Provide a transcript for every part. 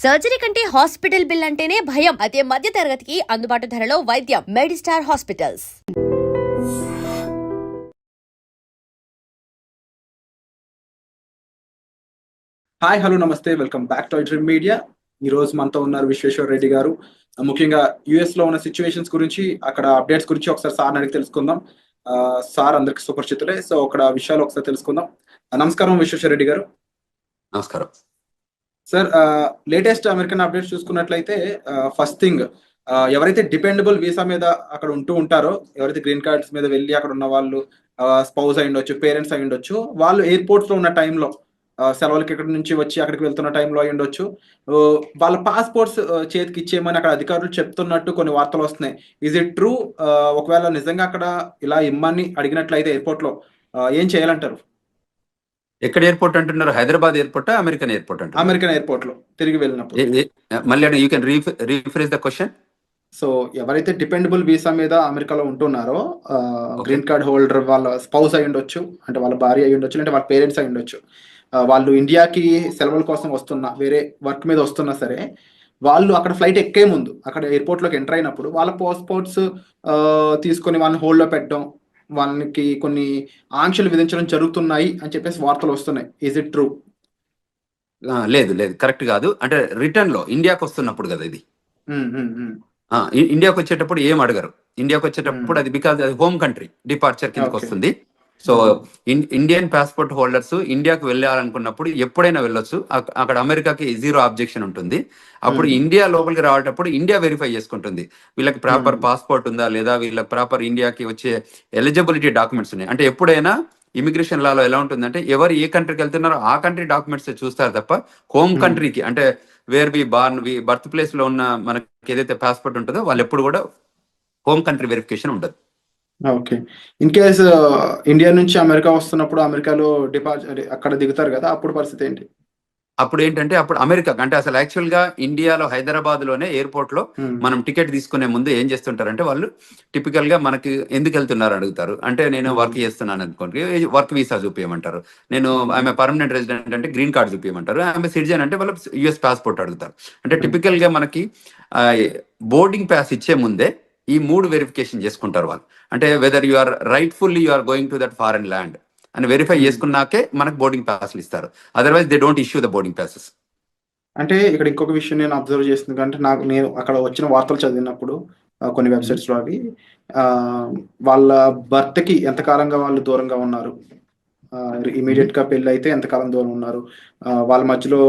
Surgery కంటే hospital bill అంటేనే భయం. అదే మధ్య తరగతికి అందుబాటు ధరలో వైద్యం. Medistar hospitals. హాయ్, హలో, నమస్తే, welcome back to iDream media. ఈ రోజు మనతో ఉన్నారు విశ్వేశ్వర రెడ్డి గారు. ముఖ్యంగా యుఎస్ లో ఉన్న సిచ్యువేషన్స్ గురించి, అక్కడ అప్డేట్స్ గురించి ఒకసారి సార్ అడిగి తెలుసుకుందాం. సార్ అందరికి సుపరిచితులే, సో అక్కడ విషయాలు ఒకసారి తెలుసుకుందాం. నమస్కారం విశ్వేశ్వర రెడ్డి గారు. నమస్కారం సార్. లేటెస్ట్ అమెరికన్ అప్డేట్స్ చూసుకున్నట్లయితే ఫస్ట్ థింగ్, ఎవరైతే డిపెండబుల్ వీసా మీద అక్కడ ఉంటూ ఉంటారో, ఎవరైతే గ్రీన్ కార్డ్స్ మీద వెళ్ళి అక్కడ ఉన్న వాళ్ళు స్పౌస్ అయి ఉండొచ్చు, పేరెంట్స్ అయి ఉండొచ్చు, వాళ్ళు ఎయిర్పోర్ట్స్ లో ఉన్న టైంలో సెలవులకి ఇక్కడ నుంచి వచ్చి అక్కడికి వెళ్తున్న టైంలో అయి ఉండొచ్చు, వాళ్ళ పాస్పోర్ట్స్ చేతికి ఇచ్చేయమని అక్కడ అధికారులు చెప్తున్నట్టు కొన్ని వార్తలు వస్తున్నాయి. Is it true? ఒకవేళ నిజంగా అక్కడ ఇలా ఇమ్మని అడిగినట్లయితే ఎయిర్పోర్ట్ లో ఏం చేయాలంటారు? ఎక్కడ ఎయిర్పోర్ట్ అంటున్నారు? హైదరాబాద్ ఎయిర్పోర్ట్, అమెరికన్ ఎయిర్పోర్ట్ అంటారు? అమెరికన్ ఎయిర్పోర్ట్ లో తిరిగి వెళ్ళినప్పుడు. మళ్ళీ you can rephrase the question. So ఎవరైతే డిపెండబుల్ వీసా మీద అమెరికాలో ఉంటున్నారో, గ్రీన్ కార్డ్ హోల్డర్, వాళ్ళ స్పౌస్ అయి ఉండొచ్చు, అంటే వాళ్ళ భార్య అయి ఉండొచ్చు, అంటే వాళ్ళ పేరెంట్స్ అయి ఉండొచ్చు, వాళ్ళు ఇండియాకి సెలవుల కోసం వస్తున్నా, వేరే వర్క్ మీద వస్తున్నా సరే, వాళ్ళు అక్కడ ఫ్లైట్ ఎక్కే ముందు అక్కడ ఎయిర్పోర్ట్ లోకి ఎంటర్ అయినప్పుడు వాళ్ళ పాస్పోర్ట్స్ తీసుకొని వాళ్ళని హోల్డ్ లో పెట్టడం, వాళ్ళకి కొన్ని ఆంక్షలు విధించడం జరుగుతున్నాయి అని చెప్పేసి వార్తలు వస్తున్నాయి. Is it true? లేదు లేదు, కరెక్ట్ కాదు. అంటే రిటర్న్ లో ఇండియాకి వస్తున్నప్పుడు కదా ఇది. ఇండియాకి వచ్చేటప్పుడు ఏం అడగరు. ఇండియాకి వచ్చేటప్పుడు అది బికాజ్ అది హోమ్ కంట్రీ డిపార్చర్ కిందకి వస్తుంది. సో ఇండియన్ పాస్పోర్ట్ హోల్డర్స్ ఇండియాకి వెళ్ళాలనుకున్నప్పుడు ఎప్పుడైనా వెళ్ళొచ్చు. అక్కడ అమెరికాకి జీరో ఆబ్జెక్షన్ ఉంటుంది. అప్పుడు ఇండియా లోపలికి రావటప్పుడు ఇండియా వెరిఫై చేసుకుంటుంది వీళ్ళకి ప్రాపర్ పాస్పోర్ట్ ఉందా లేదా, వీళ్ళకి ప్రాపర్ ఇండియాకి వచ్చే ఎలిజిబిలిటీ డాక్యుమెంట్స్ ఉన్నాయి. అంటే ఎప్పుడైనా ఇమిగ్రేషన్ లాలో ఎలా ఉంటుందంటే, ఎవరు ఏ కంట్రీకి వెళ్తున్నారో ఆ కంట్రీ డాక్యుమెంట్స్ చూస్తారు తప్ప హోమ్ కంట్రీకి, అంటే where we born, birth place లో ఉన్న మనకి ఏదైతే పాస్పోర్ట్ ఉంటుందో వాళ్ళు ఎప్పుడు కూడా హోమ్ కంట్రీ వెరిఫికేషన్ ఉండదు. ఓకే. ఇన్ కేస్ ఇండియా నుంచి అమెరికా వస్తున్నప్పుడు అమెరికాలో అక్కడ దిగుతారు కదా, అప్పుడు పరిస్థితి ఏంటి? అప్పుడు ఏంటంటే, అప్పుడు అమెరికా అంటే అసలు యాక్చువల్ గా ఇండియాలో హైదరాబాద్ లోనే ఎయిర్పోర్ట్ లో మనం టికెట్ తీసుకునే ముందు ఏం చేస్తుంటారంటే, వాళ్ళు టిపికల్ గా మనకి ఎందుకు వెళ్తున్నారు అడుగుతారు. అంటే నేను వర్క్ చేస్తున్నాను అనుకోండి, వర్క్ వీసా చూపించమంటారు. నేను ఆమె పర్మనెంట్ రెసిడెంట్ అంటే గ్రీన్ కార్డ్ చూపించమంటారు. ఆమె సిటిజన్ అంటే వాళ్ళు యుఎస్ పాస్పోర్ట్ అడుగుతారు. అంటే టిపికల్ గా మనకి బోర్డింగ్ పాస్ ఇచ్చే ముందే ఈ 3 వెరిఫికేషన్ చేసుకుంటారు వాళ్ళు. అంటే whether you are rightfully you are going to that foreign land అని వెరిఫై చేసుకున్నాకే మనకు బోర్డింగ్ పాస్లు ఇస్తారు. Otherwise they don't issue the boarding passes. అంటే ఇక్కడ ఇంకొక విషయం నేను అబ్జర్వ్ చేస్తుంది, అంటే నేను అక్కడ వచ్చిన వార్తలు చదివినప్పుడు కొన్ని వెబ్సైట్స్ లో అవి వాళ్ళ భర్తకి కి ఎంతకాలంగా వాళ్ళు దూరంగా ఉన్నారు, ఇమీడియట్ గా పెళ్లి అయితే ఎంతకాలం దూరం ఉన్నారు, వాళ్ళ మధ్యలో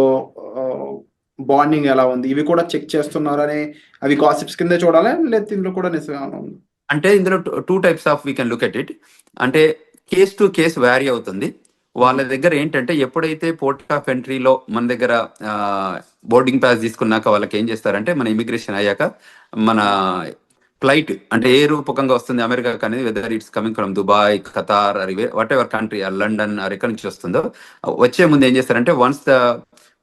బాండింగ్ ఎలా ఉంది, ఇవి కూడా చెక్ చేస్తున్నారని, అవి గాసిప్స్ కింద చూడాలి, లేదా ఇందులో కూడా నిజంగా ఉంది? అంటే ఇందులో 2 types of we can look at it. అంటే కేస్ టు కేస్ వ్యారీ అవుతుంది. వాళ్ళ దగ్గర ఏంటంటే, ఎప్పుడైతే పోర్ట్ ఆఫ్ ఎంట్రీలో మన దగ్గర బోర్డింగ్ పాస్ తీసుకున్నాక వాళ్ళకి ఏం చేస్తారంటే, మన ఇమిగ్రేషన్ అయ్యాక మన ఫ్లైట్ అంటే ఏ రూపకంగా వస్తుంది అమెరికాకి అనేది, whether it's coming from Dubai, Qatar, what ever country, London ఎక్కడి నుంచి వస్తుందో, వచ్చే ముందు ఏం చేస్తారంటే, వన్స్ ద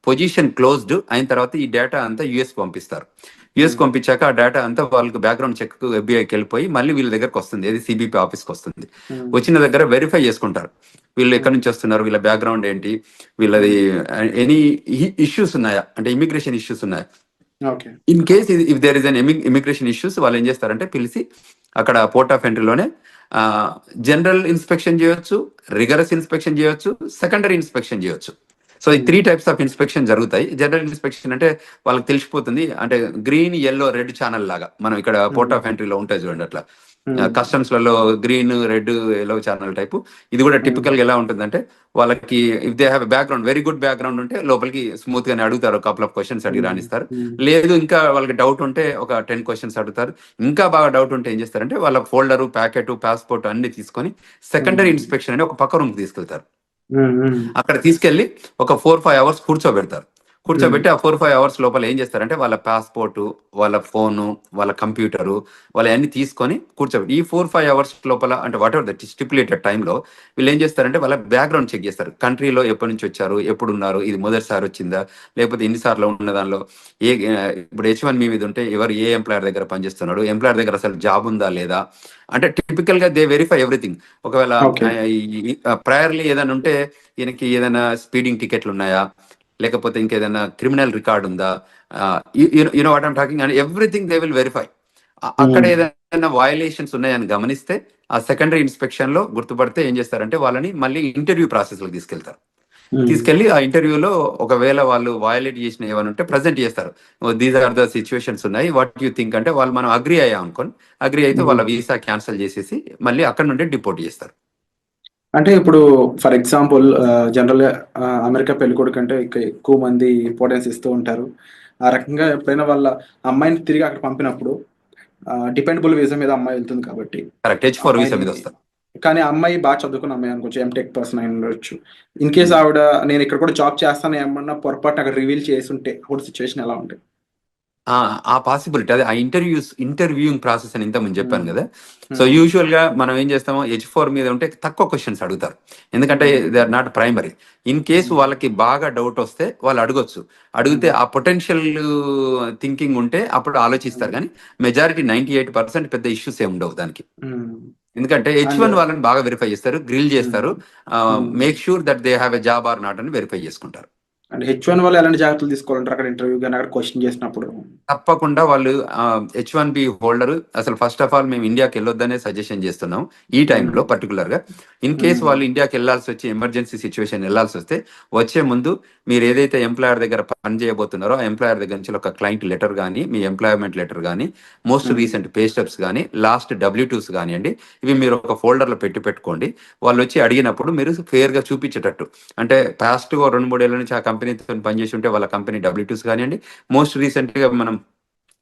పొజిషన్ క్లోజ్డ్ అయిన తర్వాత ఈ డేటా అంతా యుఎస్ పంపిస్తారు. యుఎస్ పంపించాక ఆ డేటా అంతా వాళ్ళకి బ్యాక్గ్రౌండ్ చెక్ ఎఫ్బిఐకి వెళ్ళిపోయి మళ్ళీ వీళ్ళ దగ్గరకు వస్తుంది, ఏది సిబిపి ఆఫీస్కి వస్తుంది. వచ్చిన దగ్గర వెరిఫై చేసుకుంటారు వీళ్ళు ఎక్కడి నుంచి వస్తున్నారు, వీళ్ళ బ్యాక్గ్రౌండ్ ఏంటి, వీళ్ళది ఎనీ ఇష్యూస్ ఉన్నాయా, అంటే ఇమిగ్రేషన్ ఇష్యూస్ ఉన్నాయా. In case if there is an immigration issues, వాళ్ళు ఏం చేస్తారంటే పిలిచి అక్కడ పోర్ట్ ఆఫ్ ఎంట్రీలోనే జనరల్ ఇన్స్పెక్షన్ చేయొచ్చు, రిగరస్ ఇన్స్పెక్షన్ చేయొచ్చు, సెకండరీ ఇన్స్పెక్షన్ చేయొచ్చు. సో ఈ 3 టైప్స్ ఆఫ్ ఇన్స్పెక్షన్ జరుగుతాయి. జనరల్ ఇన్స్పెక్షన్ అంటే వాళ్ళకి తెలిసిపోతుంది, అంటే గ్రీన్, ఎల్లో, రెడ్ ఛానల్ లాగా మనం ఇక్కడ పోర్ట్ ఆఫ్ ఎంట్రీలో ఉంటాయి చూడండి, అట్లా కస్టమ్స్ లలో green, red, yellow channel type. ఇది కూడా టిపికల్ గా ఎలా ఉంటుందంటే, వాళ్ళకి if they have background, very good background ఉంటే లోపలికి స్మూత్ గానే అడుగుతారు, కపుల్ ఆఫ్ క్వశ్చన్స్ అడిగి రాణిస్తారు. లేదు ఇంకా వాళ్ళకి డౌట్ ఉంటే ఒక 10 క్వశ్చన్స్ అడుగుతారు. ఇంకా బాగా డౌట్ ఉంటే ఏం చేస్తారంటే, వాళ్ళ ఫోల్డరు, ప్యాకెట్, పాస్పోర్ట్ అన్ని తీసుకొని సెకండరీ ఇన్స్పెక్షన్ అని ఒక పక్క రూమ్ తీసుకెళ్తారు. అక్కడ తీసుకెళ్లి ఒక 4-5 అవర్స్ కూర్చోబెట్టి ఆ 4-5 అవర్స్ లోపల ఏం చేస్తారంటే, వాళ్ళ పాస్పోర్టు, వాళ్ళ ఫోను, వాళ్ళ కంప్యూటరు, వాళ్ళ అన్ని తీసుకొని కూర్చోబెట్టి ఈ 4-5 అవర్స్ లోపల, అంటే వాట్ ఎవర్ దట్ స్టిపులేటెడ్ టైంలో వీళ్ళు ఏం చేస్తారంటే వాళ్ళ బ్యాక్గ్రౌండ్ చెక్ చేస్తారు. కంట్రీలో ఎప్పటి నుంచి వచ్చారు, ఎప్పుడు ఉన్నారు, ఇది మొదటిసారి వచ్చిందా, లేకపోతే ఎన్నిసార్లు ఉన్న దానిలో ఇప్పుడు H1B మీద ఉంటే ఎవరు ఏ ఎంప్లాయర్ దగ్గర పనిచేస్తున్నాడు, ఎంప్లాయర్ దగ్గర అసలు జాబ్ ఉందా లేదా, అంటే టిపికల్ గా దే వెరిఫై ఎవ్రీథింగ్. ఒకవేళ ప్రయర్లీ ఏదైనా ఉంటే, ఈయనకి ఏదైనా స్పీడింగ్ టికెట్లు ఉన్నాయా, లేకపోతే ఇంకేదైనా క్రిమినల్ రికార్డ్ ఉందా, you know what I'm talking, and everything they will verify. అక్కడ ఏదైనా వయలేషన్స్ ఉన్నాయని గమనిస్తే ఆ సెకండరీ ఇన్స్పెక్షన్ లో గుర్తుపడితే ఏం చేస్తారంటే వాళ్ళని మళ్ళీ ఇంటర్వ్యూ ప్రాసెస్ లో తీసుకెళ్తారు. తీసుకెళ్లి ఆ ఇంటర్వ్యూలో ఒకవేళ వాళ్ళు వయలేట్ చేసిన ఏమైనా ఉంటే ప్రజెంట్ చేస్తారు. దీస్ ఆర్ ద సిచ్యువేషన్స్ ఉన్నాయి, వాట్ యూ థింక్ అంటే వాళ్ళు మనం అగ్రి అయ్యాం అనుకోని, అగ్రి అయితే వాళ్ళ వీసా క్యాన్సిల్ చేసేసి మళ్ళీ అక్కడ నుండి డిపోర్ట్ చేస్తారు. అంటే ఇప్పుడు ఫర్ ఎగ్జాంపుల్ జనరల్ గా అమెరికా పెళ్ళికొడుకు అంటే ఎక్కువ మంది ఇంపార్టెన్స్ ఇస్తూ ఉంటారు. ఆ రకంగా ఎప్పుడైనా వాళ్ళ అమ్మాయిని తిరిగి అక్కడ పంపినప్పుడు డిపెండబుల్ వీసా మీద అమ్మాయి వెళ్తుంది కాబట్టి కరెక్ట్, H4 వీసా అమ్మాయిని, మీద వస్తారు. కానీ ఆ అమ్మాయి బాగా చదువుకున్న అమ్మాయి అనుకోవచ్చు, ఎంటెక్ పర్సన్ అయి ఉండొచ్చు. ఇన్ కేస్ ఆవిడ నేను ఇక్కడ కూడా జాబ్ చేస్తాను ఏమన్నా పొరపాటు అక్కడ రివీల్ చేసి ఉంటే అప్పుడు సిచ్యువేషన్ ఎలా ఉంటుంది? ఆ పాసిబిలిటీ, అదే ఆ ఇంటర్వ్యూయింగ్ ప్రాసెస్ అని ఇంత ముందు చెప్పాను కదా. So Hmm. యూజువల్ గా మనం ఏం చేస్తామో H4 మీద ఉంటే తక్కువ క్వశ్చన్స్ అడుగుతారు, ఎందుకంటే they are not primary. In case వాళ్ళకి బాగా డౌట్ వస్తే వాళ్ళు అడగొచ్చు. అడిగితే ఆ పొటెన్షియల్ థింకింగ్ ఉంటే అప్పుడు ఆలోచిస్తారు, కానీ మెజారిటీ 98% పెద్ద ఇష్యూస్ ఏమి ఉండవు దానికి. ఎందుకంటే H1 వాళ్ళని బాగా వెరిఫై చేస్తారు, గ్రిల్ చేస్తారు, make sure that they have a job or not అని వెరిఫై చేసుకుంటారు. అంటే H1 వాళ్ళు ఎలాంటి జాగ్రత్తలు తీసుకోవాలంటారు అక్కడ ఇంటర్వ్యూ కానీ అక్కడ క్వశ్చన్ చేసినప్పుడు? తప్పకుండా వాళ్ళు H1B హోల్డర్ అసలు ఫస్ట్ ఆఫ్ ఆల్ మేము ఇండియాకి వెళ్ళొద్దనే సజెషన్ చేస్తున్నాం ఈ టైంలో పర్టికులర్ గా. ఇన్ కేసు వాళ్ళు ఇండియాకి వెళ్ళాల్సి వచ్చి ఎమర్జెన్సీ సిచ్యువేషన్ వెళ్ళాల్సి వస్తే వచ్చే ముందు మీరు ఏదైతే ఎంప్లాయర్ దగ్గర పని చేయబోతున్నారో ఆ ఎంప్లాయర్ దగ్గర నుంచి ఒక క్లయింట్ లెటర్ కానీ, మీ ఎంప్లాయ్మెంట్ లెటర్ కానీ, మోస్ట్ రీసెంట్ పే స్టెప్స్ కానీ, లాస్ట్ W2s కానివ్వండి, ఇవి మీరు ఒక ఫోల్డర్లో పెట్టుకోండి. వాళ్ళు వచ్చి అడిగినప్పుడు మీరు ఫేర్ గా చూపించేటట్టు, అంటే పాస్ట్ 2-3 ఏళ్ళ నుంచి ఆ కంపెనీతో పనిచేసి ఉంటే వాళ్ళ కంపెనీ W2s కానివ్వండి, మోస్ట్ రీసెంట్ గా మనం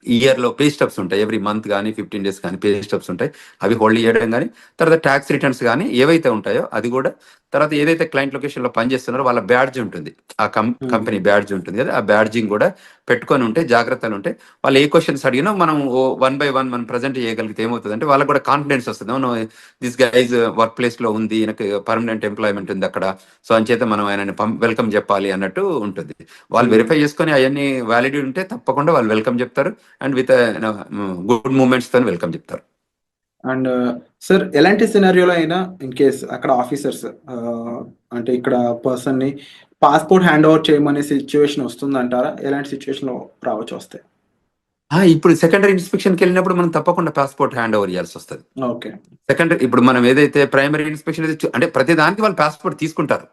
ఇయర్ లో పే స్టబ్స్ ఉంటాయి, ఎవ్రీ మంత్ కానీ 15 days కానీ పే స్టబ్స్ ఉంటాయి, అవి హోల్డ్ చేయడం కానీ, తర్వాత ట్యాక్స్ రిటర్న్స్ కానీ ఏవైతే ఉంటాయో అది కూడా, తర్వాత ఏదైతే క్లయింట్ లొకేషన్ లో పనిచేస్తున్నారో వాళ్ళ బ్యాడ్జ్ ఉంటుంది, ఆ కంపెనీ బ్యాడ్జ్ ఉంటుంది కదా, ఆ బ్యాడ్జింగ్ కూడా పెట్టుకొని ఉంటే జాగ్రత్తలు ఉంటే వాళ్ళు ఏ క్వశ్చన్స్ అడిగినా మనం 1 by 1 మనం ప్రజెంట్ చేయగలిగితే ఏమవుతుంది అంటే వాళ్ళకి కూడా కాన్ఫిడెన్స్ వస్తుంది. దిస్ గైజ్ వర్క్ ప్లేస్ లో ఉంది, నాకు పర్మనెంట్ ఎంప్లాయ్మెంట్ ఉంది అక్కడ, సో అంచేత మనం ఆయన వెల్కమ్ చెప్పాలి అన్నట్టు ఉంటుంది. వాళ్ళు వెరిఫై చేసుకొని అవన్నీ వ్యాలిడ్ ఉంటే తప్పకుండా వాళ్ళు వెల్కమ్ చెప్తారు, అండ్ విత్ గుడ్ మూమెంట్స్ తో వెల్కమ్ చెప్తారు. అండ్ సార్ ఎలాంటి సినారియోలో అయినా ఇన్ కేస్ అక్కడ ఆఫీసర్స్ అంటే ఇక్కడ పర్సన్ ని పాస్పోర్ట్ హ్యాండ్ ఓవర్ చేయమనే సిచ్యువేషన్ వస్తుందంటారా? ఎలాంటి సిచ్యువేషన్ లో రావచ్చు వస్తే? ఇప్పుడు సెకండరీ ఇన్స్పెక్షన్కి వెళ్ళినప్పుడు మనం తప్పకుండా పాస్పోర్ట్ హ్యాండ్ ఓవర్ చేయాల్సి వస్తుంది. ఓకే. సెకండరీ ఇప్పుడు మనం ఏదైతే ప్రైమరీ ఇన్స్పెక్షన్ అంటే ప్రతి దానికి వాళ్ళు పాస్పోర్ట్ తీసుకుంటారు,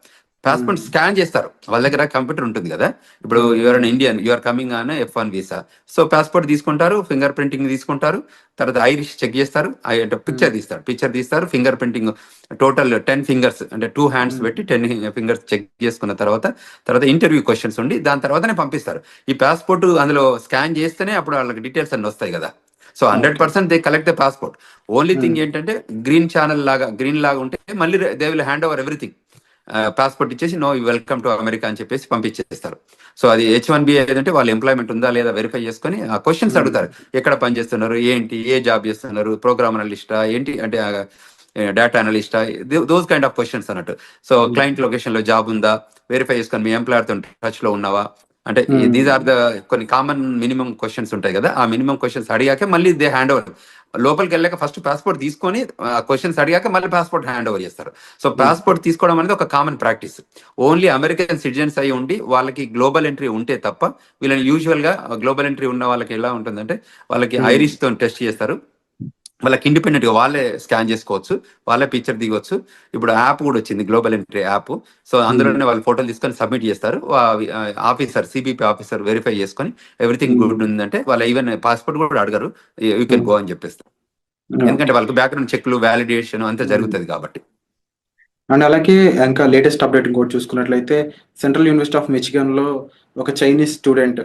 పాస్పోర్ట్ స్కాన్ చేస్తారు, వాళ్ళ దగ్గర కంప్యూటర్ ఉంటుంది కదా. ఇప్పుడు you're an Indian, you're coming on F1 visa, so passport తీసుకుంటారు, ఫింగర్ ప్రింటింగ్ తీసుకుంటారు, తర్వాత ఐరిష్ చెక్ చేస్తారు, పిక్చర్ తీస్తారు, ఫింగర్ ప్రింటింగ్ టోటల్ 10 fingers అంటే 2 hands పెట్టి 10 fingers చెక్ చేసుకున్న తర్వాత ఇంటర్వ్యూ క్వశ్చన్స్ ఉండి దాని తర్వాతనే పంపిస్తారు. ఈ పాస్పోర్ట్ అందులో స్కాన్ చేస్తేనే అప్పుడు వాళ్ళకి డీటెయిల్స్ అన్ని వస్తాయి కదా. So 100% they collect the passport. Only thing ఏంటంటే గ్రీన్ లాగా ఉంటే మళ్ళీ they will hand over everything. Passport ఇచ్చేసి నో వెల్కమ్ టు అమెరికా అని చెప్పేసి పంపించేస్తారు. సో అది H1B ఏదంటే వాళ్ళ ఎంప్లాయ్మెంట్ ఉందా లేదా వెరిఫై చేసుకొని ఆ క్వశ్చన్స్ అడుగుతారు, ఎక్కడ పని చేస్తున్నారు, ఏంటి, ఏ జాబ్ చేస్తున్నారు, ప్రోగ్రామ్ అనలిస్టా ఏంటి అంటే డేటా అనలిస్టా, దోస్ కైండ్ ఆఫ్ క్వశ్చన్స్ అన్నట్టు. సో క్లయింట్ లొకేషన్ లో జాబ్ ఉందా వెరిఫై చేసుకొని, మీ ఎంప్లాయర్ తో టచ్ లో ఉన్నావా, అంటే దీస్ ఆర్ ద కొన్ని కామన్ మినిమం క్వశ్చన్స్ ఉంటాయి కదా. ఆ మినిమం క్వశ్చన్స్ అడిగాక మళ్ళీ దే హ్యాండ్ ఓవర్, లోపలికి వెళ్ళాక ఫస్ట్ పాస్పోర్ట్ తీసుకొని క్వశ్చన్స్ అడిగాక మళ్ళీ పాస్పోర్ట్ హ్యాండ్ ఓవర్ చేస్తారు. సో పాస్పోర్ట్ తీసుకోవడం అనేది ఒక common practice. Only American citizens అయి ఉండి వాళ్ళకి గ్లోబల్ ఎంట్రీ ఉంటే తప్ప వీళ్ళని యూజువల్ గా గ్లోబల్ ఎంట్రీ ఉన్న వాళ్ళకి ఎలా ఉంటుందంటే వాళ్ళకి ఐరిష్ తో టెస్ట్ చేస్తారు, వాళ్ళకి ఇండిపెండెంట్ గా వాళ్ళే స్కాన్ చేసుకోవచ్చు, వాళ్ళే పిక్చర్ దిగొచ్చు. ఇప్పుడు యాప్ కూడా వచ్చింది, గ్లోబల్ ఎంట్రీ యాప్. సో అందులోనే వాళ్ళు ఫోటోలు తీసుకొని సబ్మిట్ చేస్తారు, ఆఫీసర్ CBP ఆఫీసర్ వెరిఫై చేసుకొని ఎవ్రీథింగ్ గుడ్ ఉందంటే వాళ్ళు ఈవెన్ పాస్పోర్ట్ కూడా అడగరు, యూ కెన్ గో అని చెప్పేస్తారు. ఎందుకంటే వాళ్ళకి బ్యాక్గ్రౌండ్ చెక్లు, వ్యాలిడేషన్ అంతా జరుగుతుంది కాబట్టి. అండ్ అలాగే ఇంకా లేటెస్ట్ అప్డేట్ ఇంకోటి చూసుకున్నట్లయితే సెంట్రల్ యూనివర్సిటీ ఆఫ్ మిచిగన్ లో ఒక చైనీస్ స్టూడెంట్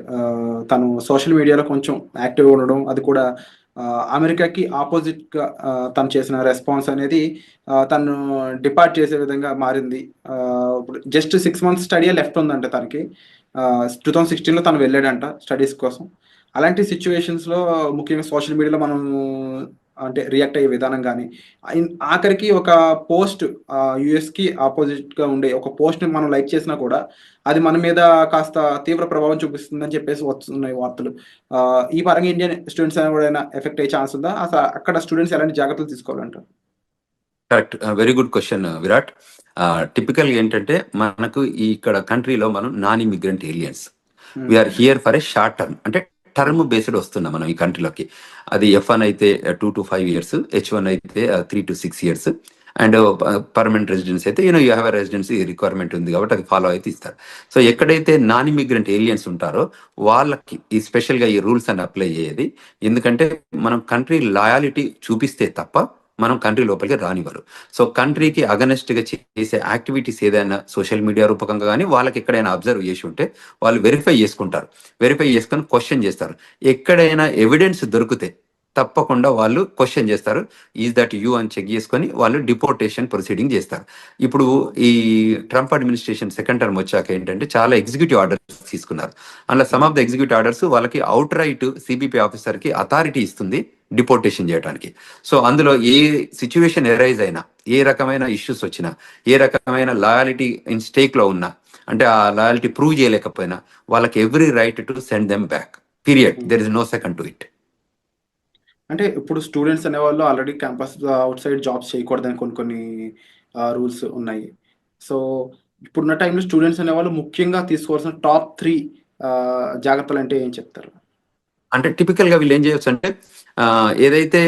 తను సోషల్ మీడియాలో కొంచెం యాక్టివ్గా ఉండడం, అది కూడా అమెరికాకి ఆపోజిట్ గా తను చేసిన రెస్పాన్స్ అనేది తను డిపార్ట్ చేసే విధంగా మారింది. ఇప్పుడు జస్ట్ 6 months స్టడీ లెఫ్ట్ ఉందంట తనకి. 2016లో తను వెళ్ళాడంట స్టడీస్ కోసం. అలాంటి సిచ్యువేషన్స్లో ముఖ్యంగా సోషల్ మీడియాలో మనం అంటే రియాక్ట్ అయ్యే విధానం కానీ, ఆఖరికి ఒక పోస్ట్ యుఎస్కి ఆపోజిట్గా ఉండే ఒక పోస్ట్ని మనం లైక్ చేసినా కూడా అది మన మీద కాస్త తీవ్ర ప్రభావం చూపిస్తుందని చెప్పేసి వస్తున్నాయి వార్తలు. ఈ పరంగా ఇండియన్ స్టూడెంట్స్ ఎవరైనా ఎఫెక్ట్ అయ్యే ఛాన్స్ ఉందా? అసలు అక్కడ స్టూడెంట్స్ ఎలాంటి జాగ్రత్తలు తీసుకోవాలంటారు? Correct. Very good question Virat. Typical ఏంటంటే మనకు ఈ ఇక్కడ కంట్రీలో మనం non immigrant aliens, we're here for a short term, అంటే టర్మ్ బేస్డ్ వస్తున్నాం మనం ఈ కంట్రీలోకి. అది F1 అయితే 2 to 5 years, H1 అయితే 3 to 6 years, and permanent residence అయితే you have a residency requirement ఉంది కాబట్టి అది ఫాలో అయితే ఇస్తారు. సో ఎక్కడైతే నాన్ ఇమిగ్రెంట్ ఏలియన్స్ ఉంటారో వాళ్ళకి ఈ స్పెషల్గా ఈ రూల్స్ అని అప్లై అయ్యేది. ఎందుకంటే మనం కంట్రీ లాయాలిటీ చూపిస్తే తప్ప మనం కంట్రీ లోపలికి రానివ్వరు. సో కంట్రీకి అగనెస్ట్ గా చేసే యాక్టివిటీస్ ఏదైనా సోషల్ మీడియా రూపకంగా కానీ వాళ్ళకి ఎక్కడైనా అబ్జర్వ్ చేసి ఉంటే వాళ్ళు వెరిఫై చేసుకుంటారు. వెరిఫై చేసుకొని క్వశ్చన్ చేస్తారు. ఎక్కడైనా ఎవిడెన్స్ దొరికితే తప్పకుండా వాళ్ళు క్వశ్చన్ చేస్తారు. ఈజ్ దట్ యూ అని చెక్ చేసుకొని వాళ్ళు డిపోర్టేషన్ ప్రొసీడింగ్ చేస్తారు. ఇప్పుడు ఈ ట్రంప్ అడ్మినిస్ట్రేషన్ సెకండ్ టర్మ్ వచ్చాక ఏంటంటే చాలా ఎగ్జిక్యూటివ్ ఆర్డర్స్ తీసుకున్నారు. అందులో some of the executive orders వాళ్ళకి అవుట్ రైట్ సిబిపి ఆఫీసర్ కి అథారిటీ ఇస్తుంది డిపోర్టేషన్ చేయడానికి. సో అందులో ఏ సిచ్యువేషన్ ఎరైజ్ అయినా, ఏ రకమైన ఇష్యూస్ వచ్చినా, ఏ రకమైన లాయాలిటీ ఇన్ స్టేక్ లో ఉన్నా, అంటే ఆ లాయాలిటీ ప్రూవ్ చేయలేకపోయినా వాళ్ళకి every right to send them back, period. There is no second to it. అంటే ఇప్పుడు స్టూడెంట్స్ అనేవాళ్ళు already campus outside jobs చేయకూడదని కొన్ని రూల్స్ ఉన్నాయి. సో ఇప్పుడున్న టైంలో స్టూడెంట్స్ అనేవాళ్ళు ముఖ్యంగా తీసుకోవాల్సిన టాప్ 3 జాగ్రత్తలు అంటే ఏం చెప్తారు? అంటే టిపికల్ గా వీళ్ళు ఏం చేయొచ్చు అంటే ఏదైతే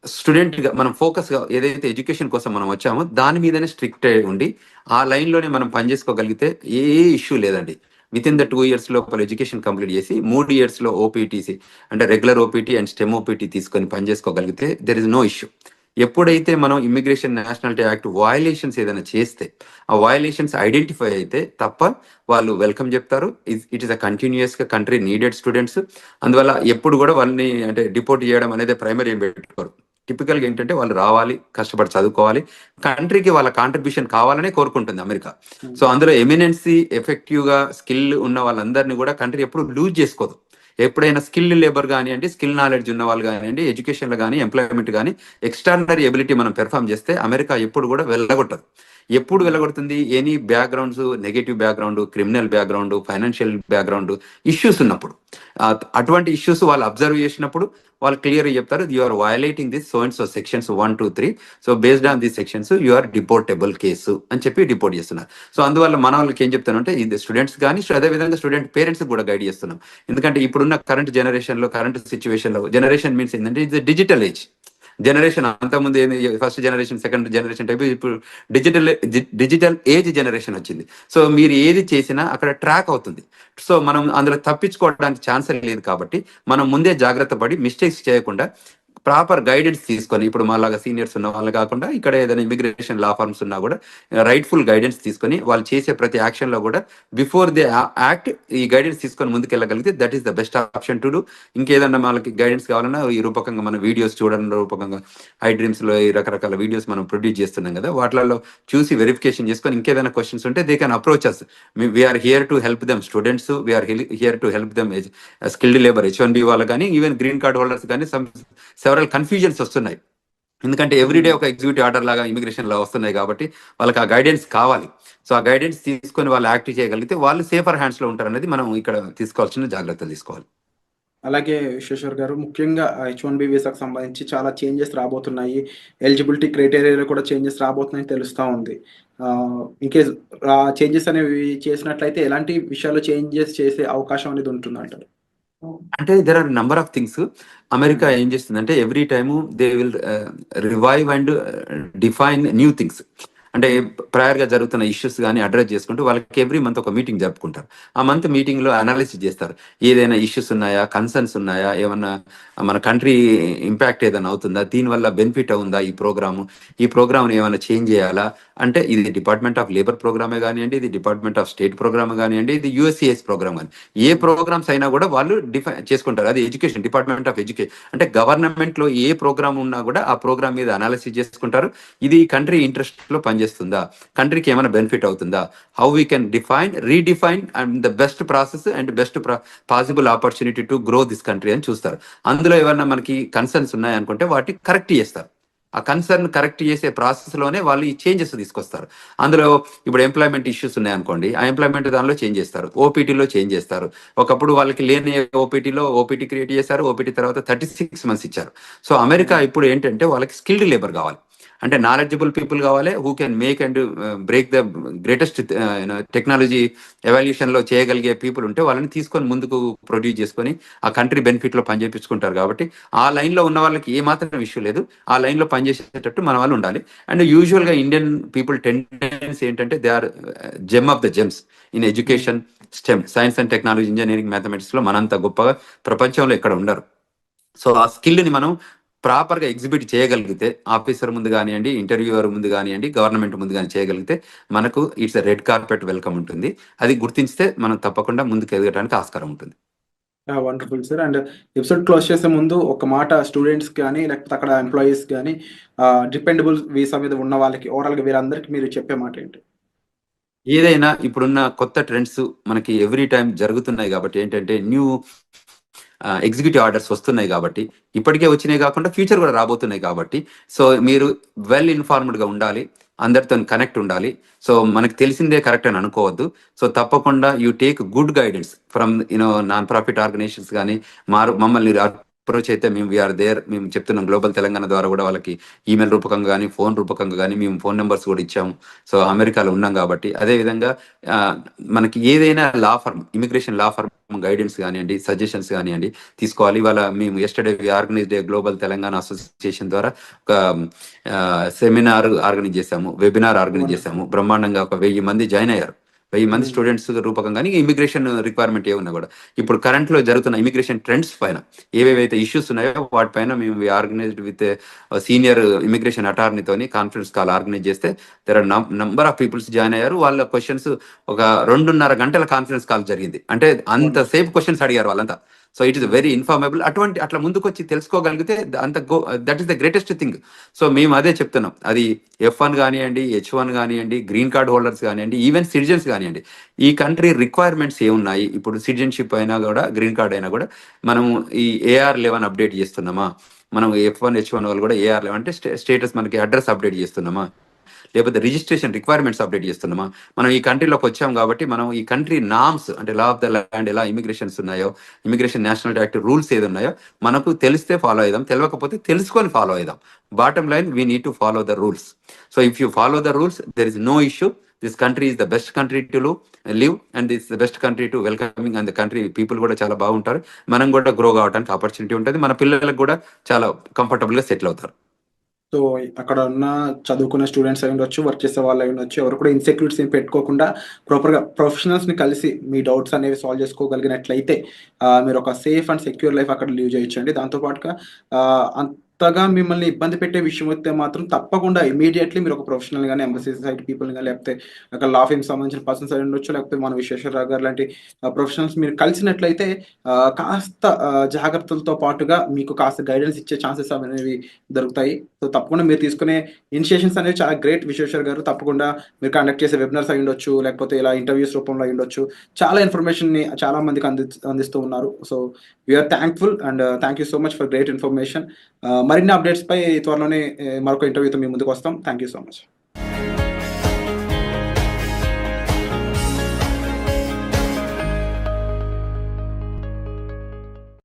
స్టూడెంట్ గా మనం ఫోకస్ గా ఏదైతే ఎడ్యుకేషన్ కోసం మనం వచ్చామో దాని మీదనే స్ట్రిక్ట్ ఉండి ఆ లైన్ లోనే మనం పనిచేసుకోగలిగితే ఏ ఇష్యూ లేదండి. విత్ ఇన్ ద 2 years లోపల ఎడ్యుకేషన్ కంప్లీట్ చేసి 3 years లో ఓపీటీసీ అంటే regular OPT and stem OPT తీసుకొని పనిచేసుకోగలిగితే దెర్ ఇస్ నో ఇష్యూ. ఎప్పుడైతే మనం ఇమిగ్రేషన్ నేషనాలిటీ యాక్ట్ వయలేషన్స్ ఏదైనా చేస్తే ఆ వయలేషన్స్ ఐడెంటిఫై అయితే తప్ప వాళ్ళు వెల్కమ్ చెప్తారు. ఇట్ ఈస్ అ కంటిన్యూస్ గా కంట్రీ నీడెడ్ స్టూడెంట్స్. అందువల్ల ఎప్పుడు కూడా వాళ్ళని అంటే డిపోర్ట్ చేయడం అనేది ప్రైమరీ ఏం పెట్టుకోరు. టిపికల్ గా ఏంటంటే వాళ్ళు రావాలి, కష్టపడి చదువుకోవాలి, కంట్రీకి వాళ్ళ కాంట్రిబ్యూషన్ కావాలనే కోరుకుంటుంది అమెరికా. సో అందులో ఎమినెన్సీ ఎఫెక్టివ్ గా స్కిల్ ఉన్న వాళ్ళందరినీ కూడా కంట్రీ ఎప్పుడు లూజ్ చేసుకోదు. ఎప్పుడైనా స్కిల్ లేబర్ కానివ్వండి, స్కిల్ నాలెడ్జ్ ఉన్న వాళ్ళు కానివ్వండి, ఎడ్యుకేషన్లో కానీ ఎంప్లాయ్మెంట్ కానీ ఎక్స్ట్రాడినరీ ఎబిలిటీ మనం పెర్ఫామ్ చేస్తే అమెరికా ఎప్పుడు కూడా వెళ్ళగొట్టదు. ఎప్పుడు వెళ్ళగొడుతుంది? Any backgrounds, negative background, criminal background, financial background issues ఉన్నప్పుడు, అటువంటి ఇష్యూస్ వాళ్ళు అబ్జర్వ్ చేసినప్పుడు వాళ్ళు క్లియర్ చెప్తారు, you are violating this so and so sections 1, 2, 3, so based on this sections you are deportable case అని చెప్పి డిపోర్ట్ చేస్తున్నారు. సో అందువల్ల మన వాళ్ళకి ఏం చెప్తానంటే ఇది స్టూడెంట్స్ కానీ అదేవిధంగా స్టూడెంట్ పేరెంట్స్ కూడా గైడ్ చేస్తున్నాం. ఎందుకంటే ఇప్పుడున్న కరెంట్ జనరేషన్ లో, కరెంట్ సిచ్యువేషన్ లో, జనరేషన్ మీన్స్ ఏంటంటే ఇది డిజిటల్ ఏజ్ జనరేషన్. అంతకుముందు ఏంది first generation, second generation type, ఇప్పుడు డిజిటల్ ఏజ్ జనరేషన్ వచ్చింది. సో మీరు ఏది చేసినా అక్కడ ట్రాక్ అవుతుంది. సో మనం అందులో తప్పించుకోవడానికి ఛాన్స్ లేదు. కాబట్టి మనం ముందే జాగ్రత్త పడి మిస్టేక్స్ చేయకుండా ప్రాపర్ గైడెన్స్ తీసుకొని, ఇప్పుడు మాలాగా సీనియర్స్ ఉన్న వాళ్ళు కాకుండా ఇక్కడ ఏదైనా ఇమిగ్రేషన్ లా ఫార్మ్స్ ఉన్నా కూడా రైట్ఫుల్ గైడెన్స్ తీసుకొని వాళ్ళు చేసే ప్రతి యాక్షన్ లో కూడా బిఫోర్ దే యాక్ట్ ఈ గైడెన్స్ తీసుకొని ముందుకెళ్ళగలిగితే that is the best option to do. ఇంకేదన్నా వాళ్ళకి గైడెన్స్ కావాలన్నా ఈ రూపకంగా మన వీడియోస్ చూడడం రూపకంగా ఐ డ్రీమ్స్ లో ఈ రకరకాల వీడియోస్ మనం ప్రొడ్యూస్ చేస్తున్నాం కదా, వాటిలలో చూసి వెరిఫికేషన్ చేసుకొని ఇంకేదైనా క్వశ్చన్స్ ఉంటే they can approach us. We're here to help them students, we're here to help them skilled labour H1B వాళ్ళు కానీ, ఈవెన్ గ్రీన్ కార్డ్ హోల్డర్స్ కానీ సెవరల్ కన్ఫ్యూజన్స్ వస్తున్నాయి. ఎందుకంటే ఎవ్రీడే ఒక ఎగ్జిక్యూటివ్ ఆర్డర్ లాగా ఇమిగ్రేషన్ లో వస్తున్నాయి కాబట్టి వాళ్ళకి ఆ గైడెన్స్ కావాలి. సో ఆ గైడెన్స్ తీసుకొని వాళ్ళు యాక్ట్ చేయగలిగితే వాళ్ళు సేఫర్ హ్యాండ్స్ లో ఉంటారు అనేది మనం ఇక్కడ తీసుకోవాల్సిన జాగ్రత్తలు తీసుకోవాలి. అలాగే విశ్వేశ్వర్ గారు, ముఖ్యంగా H1B వీసాకు సంబంధించి చాలా చేంజెస్ రాబోతున్నాయి. ఎలిజిబిలిటీ క్రైటీరియాలో కూడా చేంజెస్ రాబోతున్నాయని తెలుస్తూ ఉంది. ఇంకేస్ చేంజెస్ అనేవి చేసినట్లయితే ఎలాంటి విషయాల్లో చేంజెస్ చేసే అవకాశం అనేది ఉంటుంది అంటారు? అంటే there are number of things. America ఏం చేస్తుందంటే every time they will revive and define new things. అంటే ప్రయర్ గా జరుగుతున్న ఇష్యూస్ కానీ అడ్రస్ చేసుకుంటూ వాళ్ళకి ఎవ్రీ మంత్ ఒక మీటింగ్ జరుపుకుంటారు. ఆ మంత్ మీటింగ్ లో అనాలిసిస్ చేస్తారు. ఏదైనా ఇష్యూస్ ఉన్నాయా, కన్సర్న్స్ ఉన్నాయా, ఏమన్నా మన కంట్రీ ఇంపాక్ట్ ఏదైనా అవుతుందా, దీనివల్ల బెనిఫిట్ ఉందా ఈ ప్రోగ్రామ్ ఏమైనా చేంజ్ చేయాలా, అంటే ఇది డిపార్ట్మెంట్ ఆఫ్ లేబర్ ప్రోగ్రామే కానివ్వండి, ఇది డిపార్ట్మెంట్ ఆఫ్ స్టేట్ ప్రోగ్రామ్ కానివ్వండి, ఇది USCIS ప్రోగ్రామ్ కానీ, ఏ ప్రోగ్రామ్స్ అయినా కూడా వాళ్ళు డిఫైన్ చేసుకుంటారు. అది ఎడ్యుకేషన్, డిపార్ట్మెంట్ ఆఫ్ ఎడ్యుకేషన్ అంటే గవర్నమెంట్ లో ఏ ప్రోగ్రామ్ ఉన్నా కూడా ఆ ప్రోగ్రామ్ మీద అనాలిసిస్ చేసుకుంటారు. ఇది కంట్రీ ఇంట్రెస్ట్ లో పనిచేస్తుందా, కంట్రీకి ఏమైనా బెనిఫిట్ అవుతుందా, how we can redefine and the best process and best possible opportunity to grow this country అని చూస్తారు. అందులో ఏమన్నా మనకి కన్సర్న్స్ ఉన్నాయనుకుంటే వాటిని కరెక్ట్ చేస్తారు. ఆ కన్సర్న్ కరెక్ట్ చేసే ప్రాసెస్ లోనే వాళ్ళు ఈ చేంజెస్ తీసుకొస్తారు. అందులో ఇప్పుడు ఎంప్లాయ్మెంట్ ఇష్యూస్ ఉన్నాయనుకోండి, ఆ ఎంప్లాయ్మెంట్ దానిలో చేంజ్ చేస్తారు, ఓపీటీలో చేంజ్ చేస్తారు. ఒకప్పుడు వాళ్ళకి లేని ఓపీటీలో ఓపీటీ క్రియేట్ చేశారు, ఓపీటీ తర్వాత 36 months ఇచ్చారు. సో అమెరికా ఇప్పుడు ఏంటంటే వాళ్ళకి స్కిల్డ్ లేబర్ కావాలి. అంటే నాలెడ్జబుల్ పీపుల్ కావాలి, who can make and break the greatest technology evolution లో చేయగలిగే పీపుల్ ఉంటే వాళ్ళని తీసుకొని ముందుకు ప్రొడ్యూస్ చేసుకొని ఆ కంట్రీ బెనిఫిట్ లో పనిచేపించుకుంటారు. కాబట్టి ఆ లైన్ లో ఉన్న వాళ్ళకి ఏ మాత్రం ఇష్యూ లేదు, ఆ లైన్ లో పనిచేసేటట్టు మన వాళ్ళు ఉండాలి. అండ్ యూజువల్ గా ఇండియన్ పీపుల్ టెండెన్సీ ఏంటంటే they are gem of the gems in education, STEM, science and technology, engineering, mathematics లో మనంత గొప్పగా ప్రపంచంలో ఎక్కడ ఉండరు. సో ఆ స్కిల్ ని మనం ప్రాపర్ గా ఎగ్జిబిట్ చేయగలిగితే, ఆఫీసర్ ముందు కానివ్వండి, ఇంటర్వ్యూవర్ ముందు కానివ్వండి, గవర్నమెంట్ ముందు కానీ చేయగలిగితే మనకు ఇట్స్ రెడ్ కార్పెట్ వెల్కమ్ ఉంటుంది. అది గుర్తించితే మనం తప్పకుండా ముందుకు ఎదగడానికి ఆస్కారం ఉంటుంది. Wonderful sir. And episode close చేసే ముందు ఒక మాట స్టూడెంట్స్ కానీ లేకపోతే అక్కడ ఎంప్లాయీస్ కానీ డిపెండబుల్ వీసా మీద ఉన్న వాళ్ళకి ఓవరాల్గా వీరందరికీ మీరు చెప్పే మాట ఏంటి? ఏదైనా ఇప్పుడున్న కొత్త ట్రెండ్స్ మనకి ఎవ్రీ టైం జరుగుతున్నాయి కాబట్టి ఏంటంటే న్యూ ఎగ్జిక్యూటివ్ ఆర్డర్స్ వస్తున్నాయి కాబట్టి, ఇప్పటికే వచ్చినాయి కాకుండా ఫ్యూచర్ కూడా రాబోతున్నాయి కాబట్టి, సో మీరు వెల్ ఇన్ఫార్మ్డ్ గా ఉండాలి, అందరితో కనెక్ట్ ఉండాలి. సో మనకు తెలిసిందే కరెక్ట్ అని అనుకోవద్దు. సో తప్పకుండా you take good guidance from non profit organizations కానీ మమ్మల్ని అప్రోచ్ అయితే మేము వీఆర్ దేర్. మేము చెప్తున్నాం గ్లోబల్ తెలంగాణ ద్వారా కూడా వాళ్ళకి ఈమెయిల్ రూపకంగా కానీ ఫోన్ రూపకంగా కానీ మేము ఫోన్ నెంబర్స్ కూడా ఇచ్చాము. సో అమెరికాలో ఉన్నాం కాబట్టి అదేవిధంగా మనకి ఏదైనా law firm, immigration law firm guidance కానివ్వండి, సజెషన్స్ కానివ్వండి తీసుకోవాలి. ఇవాళ మేము yesterday organized global Telangana association ద్వారా ఒక సెమినార్ ఆర్గనైజ్ చేశాము, వెబినార్ ఆర్గనైజ్ చేశాము. బ్రహ్మాండంగా ఒక 1000 మంది జాయిన్ అయ్యారు. 1000 మంది స్టూడెంట్స్ రూపకంగా ఇమిగ్రేషన్ రిక్వైర్మెంట్ ఏమున్నా కూడా ఇప్పుడు కరెంట్ లో జరుగుతున్న ఇమిగ్రేషన్ ట్రెండ్స్ పైన ఏవేవైతే ఇష్యూస్ ఉన్నాయో వాటిపైన మేము ఆర్గనైజ్డ్ విత్ సీనియర్ ఇమిగ్రేషన్ అటార్నీతోని కాన్ఫరెన్స్ కాల్ ఆర్గనైజ్ చేస్తే there are number of peoples join అయ్యారు. వాళ్ళ క్వశ్చన్స్ ఒక 2.5 గంటల కాన్ఫరెన్స్ కాల్ జరిగింది. అంటే అంత సేఫ్ క్వశ్చన్స్ అడిగారు వాళ్ళంతా. So it is very informable. అట్లా ముందుకు వచ్చి తెలుసుకోగలిగితే that is the greatest thing. So మేము అదే చెప్తున్నాం. అది F1 కానివ్వండి, H1 కానివ్వండి, గ్రీన్ కార్డ్ హోల్డర్స్ కానివ్వండి, ఈవెన్ సిటిజన్స్ కానివ్వండి, ఈ కంట్రీ రిక్వైర్మెంట్స్ ఏమున్నాయి, ఇప్పుడు సిటిజన్షిప్ అయినా కూడా గ్రీన్ కార్డ్ అయినా కూడా మనం ఈ AR11 అప్డేట్ చేస్తున్నామా, మనం F1 H1 వాళ్ళు కూడా AR11 అంటే స్టేటస్ మనకి అడ్రస్ అప్డేట్ చేస్తున్నామా, లేకపోతే రిజిస్ట్రేషన్ రిక్వైర్మెంట్స్ అప్డేట్ చేస్తున్నామా. మనం ఈ కంట్రీలోకి వచ్చాం కాబట్టి మనం ఈ కంట్రీ నామ్స్ అంటే లా ఆఫ్ ద ల్యాండ్ ఎలా ఇమిగ్రేషన్స్ ఉన్నాయో, ఇమిగ్రేషన్ నేషనల్ యాక్ట్ రూల్స్ ఏది ఉన్నాయో మనకు తెలిస్తే ఫాలో అయిదాం, తెలియకపోతే తెలుసుకొని ఫాలో అయిదాం. Bottom line we need to follow the rules. So if you follow the rules there is no issue. This country is the best country to live and this the best country to welcoming. And the country people కూడా చాలా బాగుంటారు. మనం కూడా grow కావడానికి opportunity ఉంటుంది. మన పిల్లలకు కూడా చాలా కంఫర్టబుల్ గా సెటిల్ అవుతారు. సో అక్కడ ఉన్న చదువుకునే స్టూడెంట్స్ అయి ఉండొచ్చు, వర్క్ చేసే వాళ్ళు అయి ఉండొచ్చు, ఎవరు కూడా ఇన్సెక్యూరిటీస్ ఏం పెట్టుకోకుండా ప్రాపర్గా ప్రొఫెషనల్స్ని కలిసి మీ డౌట్స్ అనేవి సాల్వ్ చేసుకోగలిగినట్లయితే మీరు ఒక సేఫ్ అండ్ సెక్యూర్ లైఫ్ అక్కడ లీవ్ చేయొచ్చండి. దాంతోపాటుగా అంతగా మిమ్మల్ని ఇబ్బంది పెట్టే విషయం అయితే మాత్రం తప్పకుండా ఇమీడియట్లీ మీరు ఒక ప్రొఫెషనల్ కానీ ఎంబసీ సైడ్ పీపుల్ కానీ లేకపోతే ఒక లా ఫీమ్ సంబంధించిన పర్సన్స్ అయి ఉండొచ్చు, లేకపోతే మన విశ్వేశ్వరరావు గారు లాంటి ప్రొఫెషనల్స్ మీరు కలిసినట్లయితే కాస్త జాగ్రత్తలతో పాటుగా మీకు కాస్త గైడెన్స్ ఇచ్చే ఛాన్సెస్ అనేవి దొరుకుతాయి. సో తప్పకుండా మీరు తీసుకునే ఇనిషియేషన్స్ అనేవి చాలా గ్రేట్ విశ్వేశ్వర్ గారు. తప్పకుండా మీరు కండక్ట్ చేసే వెబినార్స్ అయి ఉండొచ్చు, లేకపోతే ఇలా ఇంటర్వ్యూస్ రూపంలో అయి ఉండొచ్చు, చాలా ఇన్ఫర్మేషన్ని చాలా మందికి అందిస్తూ ఉన్నారు. So we're thankful and thank you so much for great information. మరిన్ని అప్డేట్స్ పై త్వరలోనే మరొక ఇంటర్వ్యూతో మీ ముందుకు వస్తాం. Thank you so much.